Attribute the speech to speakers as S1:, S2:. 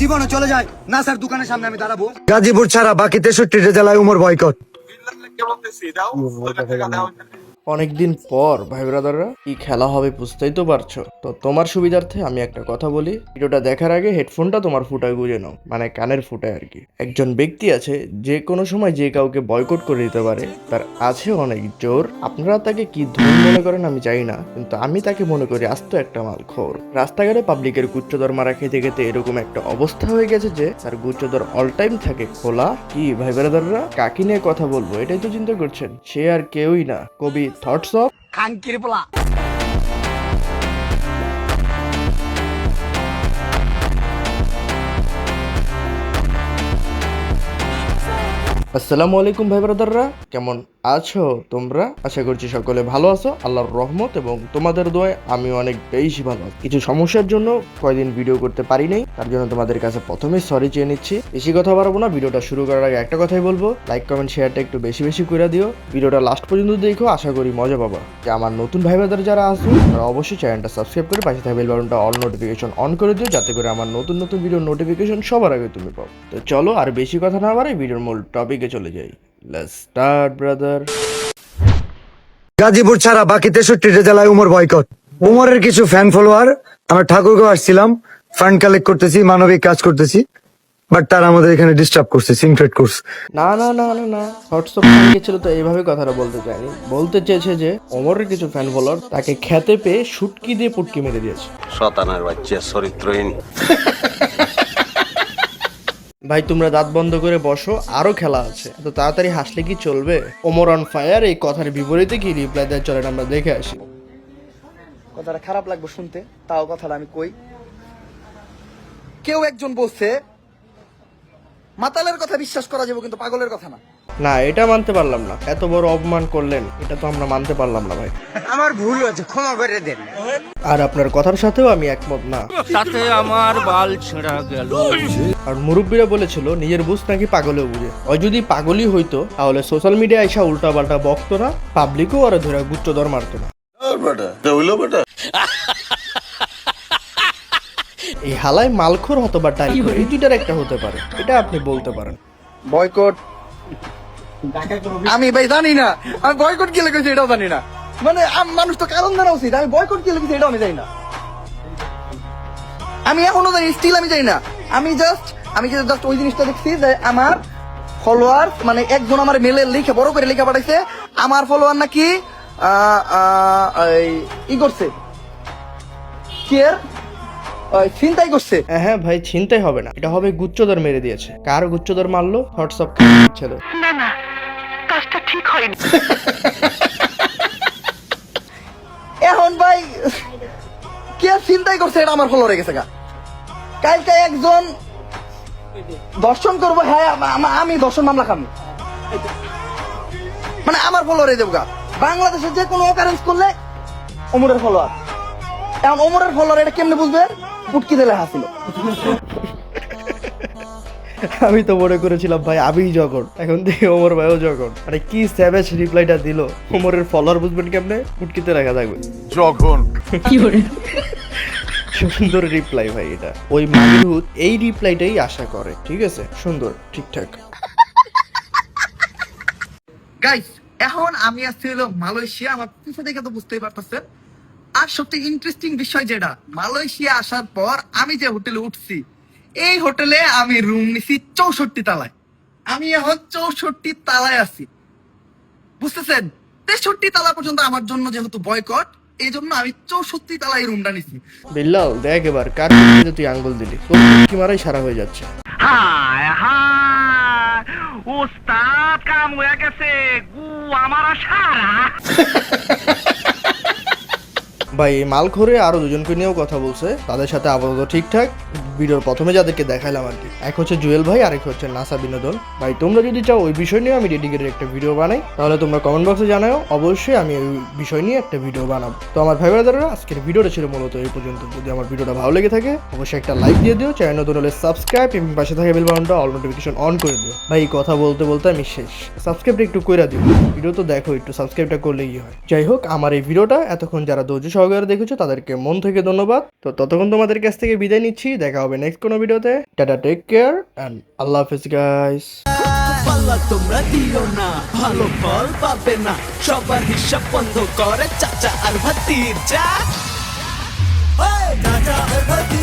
S1: জীবনও চলে যায় না স্যার, দোকানের সামনে আমি দাঁড়াবো। গাজীপুর ছাড়া বাকি 63টা জেলায় উমর বয়কট।
S2: অনেকদিন পর ভাই ব্রাদাররা কি খেলা হবে বুঝতেই তো পারছো। তো তোমার সুবিধার্থে আমি একটা কথা বলি, ভিডিওটা দেখার আগে হেডফোনটা তোমার ফুটায় গুঁজে নাও, মানে কানের ফুটায় আর কি। একজন ব্যক্তি আছে যে কোনো সময় যে কাউকে বয়কট করে দিতে পারে, তার আছে অনেক জোর। আপনারা তাকে কি ধন মনে করেন আমি জানি না, কিন্তু আমি তাকে মনে করি আস্ত একটা মালখোর। রাস্তাঘাটে পাবলিকের গুচ্ছদর মারা খেতে খেতে এরকম একটা অবস্থা হয়ে গেছে যে তার গুচ্ছদর অল টাইম থাকে খোলা। কি ভাই ব্রাদাররা, কাকে নিয়ে কথা বলবো এটাই তো চিন্তা করছেন। সে আর কেউই না, কবি থটস অফ
S1: খাঙ্কির পোলা।
S2: আসসালামু আলাইকুম ভাই ব্রাদাররা, কেমন আছো তোমরা? আশা করছি সকলে ভালো আছো আল্লাহর রহমত এবং তোমাদের দোয়ায় আমি অনেক বেশি ভালো আছি। কিছু সমস্যার জন্য কয়দিন ভিডিও করতে পারি নাই, তার জন্য তোমাদের কাছে প্রথমে সরি চেয়ে নিচ্ছি। বেশি কথা বাড়াবো না, ভিডিওটা শুরু করার আগে একটা কথাই বলবো, লাইক কমেন্ট শেয়ারটা একটু বেশি বেশি করে দিও। ভিডিওটা লাস্ট পর্যন্ত দেখো, আশা করি মজা পাবা। যে আমার নতুন ভাই ব্রাদার যারা আছে তারা অবশ্যই চ্যানেলটা সাবস্ক্রাইব করে পাশে থাকা বেল বাটনটা অল নোটিফিকেশন অন করে দিও, যাতে করে আমার নতুন নতুন ভিডিও নোটিফিকেশন সবার আগে তুমি পাও। তো চলো আর বেশি কথা না বাড়াই, ভিডিওর মূল টপিকে চলে যাই। Let's start brother.
S1: গাজীপুর ছাড়া বাকি 63টা জেলায় উমর বয়কট। উমরের কিছু ফ্যান ফলোয়ার, আমরা ঠাকুরগাঁও আসছিলাম, ফান্ড কালেক্ট করতেছি, মানবিক কাজ করতেছি, বাট তারা আমাদের এখানে ডিস্টার্ব করছে, সিনক্রেট করছে।
S2: না না না না না, হোয়াটসঅ্যাপ গেছিল তো এইভাবে কথাটা বলতে চাইনি, বলতে চেয়েছে যে ওমরের কিছু ফ্যান ফলোয়ার তাকে খেতে পেয়ে শুটকি দিয়ে পুটকি মেরে দিয়েছে।
S3: শতানার বাচ্চা চরিত্রহীন।
S2: ভাই তোমরা দাঁত বন্ধ করে বসো, আরো খেলা আছে, তো তাড়াতাড়ি হাসলে কি চলবে? ওমর অন ফায়ার এই কথার বিপরীতে কি রিপ্লাই দেয় চলেন আমরা দেখে আসি।
S4: কথাটা খারাপ লাগবে শুনতে, তাও কথাটা আমি কই। কেউ একজন বলছে মাতালের কথা বিশ্বাস করা যাবে, কিন্তু পাগলের কথা না।
S2: না এটা মানতে পারলাম না, এত বড় অপমান করলেন, এটা তো আমরা মানতে পারলাম না ভাই।
S1: আমার ভুল হয়েছে, ক্ষমা করে দেন।
S2: আর আপনার কথার সাথেও আমি একমত না।
S5: তাতে আমার বাল ছেঁড়া গেল।
S2: আর মুরব্বীরা বলেছিল নিজের বুঝ নাকি পাগলেও বুঝে। ওই যদি পাগলই হইতো তাহলে সোশ্যাল মিডিয়ায় এসে উল্টা পাল্টা বকতো না, পাবলিকও আরো ধরে গুচ্ছদর মারতো না। এই হালায় মালখোর হতো বা টাইপখোর, এই দুইটার একটা হতে পারে, এটা আপনি বলতে পারেন।
S4: বয়কট আমি ভাই জানি না, আমি বয়কট কি লিখেছি এটাও জানি না। মানে মানুষ তো কারণ জানা উচিত, আমি বয়কট কি লিখেছি এটাও আমি জানি না। আমি এখনো জানি, স্টিল আমি জানি না। আমি জাস্ট ওই জিনিসটা দেখছি যে আমার ফলোয়ার, মানে একজন আমার মেলে লিখে বড় করে লিখে পাঠাইছে, আমার ফলোয়ার নাকি ই করছে, চিন্তাই করছে।
S2: হ্যাঁ ভাই, চিন্তাই হবে না, এটা হবে গুচ্ছদর মেরে দিয়েছে। কার গুচ্ছদর মারলো? হোয়াটসঅ্যাপ ছিল।
S6: না না, কাজটা ঠিক হয়নি।
S4: এখন ভাই কে চিন্তাই করছে এটা আমার ফলোয়ারে গেছে গা। কালকে একজন দর্শন করবো, হ্যাঁ আমি দর্শন মামলা খাবো, মানে আমার ফলোয়ারে দেবো গা। বাংলাদেশে যে কোনো অকারেন্স করলে ওমরের ফলোয়ার। এখন ওমরের ফলোয়ার এটা কেমনে বুঝবে? পুটকি দিলে হাসিল।
S2: আমি তো মনে করেছিলাম ভাই আমি জগন, এখন দেখি ওমর ভাইও জগন। আরে কি স্যাভেজ রিপ্লাইটা দিল। ওমরের ফলোয়ার বুঝবেন কেমনে? পুটকিতে রাখা থাকবে
S3: যখন
S2: সুন্দর রিপ্লাই ভাই এটা। ওই মাহিরুদ এই রিপ্লাইটাই আশা করে, ঠিক আছে, সুন্দর ঠিকঠাক।
S4: গাইস এখন আমি আসছি হলো মালয়েশিয়া, আমার পিছনে দেখে তো বুঝতেই পারতেছেন। আর সবথেকে ইন্টারেস্টিং বিষয় যেটা, মালয়েশিয়া আসার পর আমি যে হোটেলে উঠছি, এই হোটেলে আমি রুম নিছি 64 তালায়। আমি এখন 64 তালায় আছি, বুঝতেছেন? 63 তালা পর্যন্ত আমার জন্য যেহেতু বয়কট, এই জন্য আমি 64 তালায় রুমটা নিছি।
S2: বিল্লাল দেখ এবার কার পুটকিতে তুই আঙ্গুল দিলি, তোর পুটকি মারাই সারা হয়ে যাচ্ছে।
S6: হায় হায়, ওস্তাদ কাম হয়ে গেছে, গু আমার সারা।
S2: ভাই এই মালখোরে আরো দুজনকে নিয়েও কথা বলছে, তাদের সাথে আপাতত ঠিকঠাক। ভিডিওর প্রথমে যাদেরকে দেখাইলাম আর কি, এক হচ্ছে জুয়েল ভাই, আরেক হচ্ছে নাসা বিনোদন ভাই। তোমরা যদি চাও ওই বিষয় নিয়ে আমি ডেডিকেটেড একটা ভিডিও বানাই, তাহলে তোমরা কমেন্ট বক্সে জানাও, অবশ্যই আমি ওই বিষয় নিয়ে একটা ভিডিও বানাবো। তো আমার ভাই ব্রাদাররা আজকের ভিডিওটা ছিল মূলত এই পর্যন্ত। যদি আমার ভিডিওটা ভালো লেগে থাকে অবশ্যই একটা লাইক দিয়ে দিও, চ্যানেল নতুন হলে সাবস্ক্রাইব এবং পাশে থাকা বেল বাটনটা অল নোটিফিকেশন অন করে দিও। ভাই কথা বলতে বলতে আমি শেষ, সাবস্ক্রাইবটা একটু কইরা দিও। ভিডিও তো দেখো, একটু সাবস্ক্রাইবটা করলেই হয়। যাই হোক, আমার এই ভিডিওটা এতক্ষণ যারা ধৈর্য সহকারে দেখেছো তাদেরকে মন থেকে ধন্যবাদ। তো ততক্ষণ তোমাদের কাছ থেকে বিদায় নিচ্ছি, দেখা হবে হবে নেক্সট কোনো ভিডিওতে। টাটা, টেক কেয়ার এন্ড আল্লাহ হাফেজ গাইস।
S7: পাল্লা তোমরা দিও না, ভালো ফল পাবে না, সবার হিসাব বন্ধ করে চাচা আর ভাতিজা। চাচা আর ভাতিজা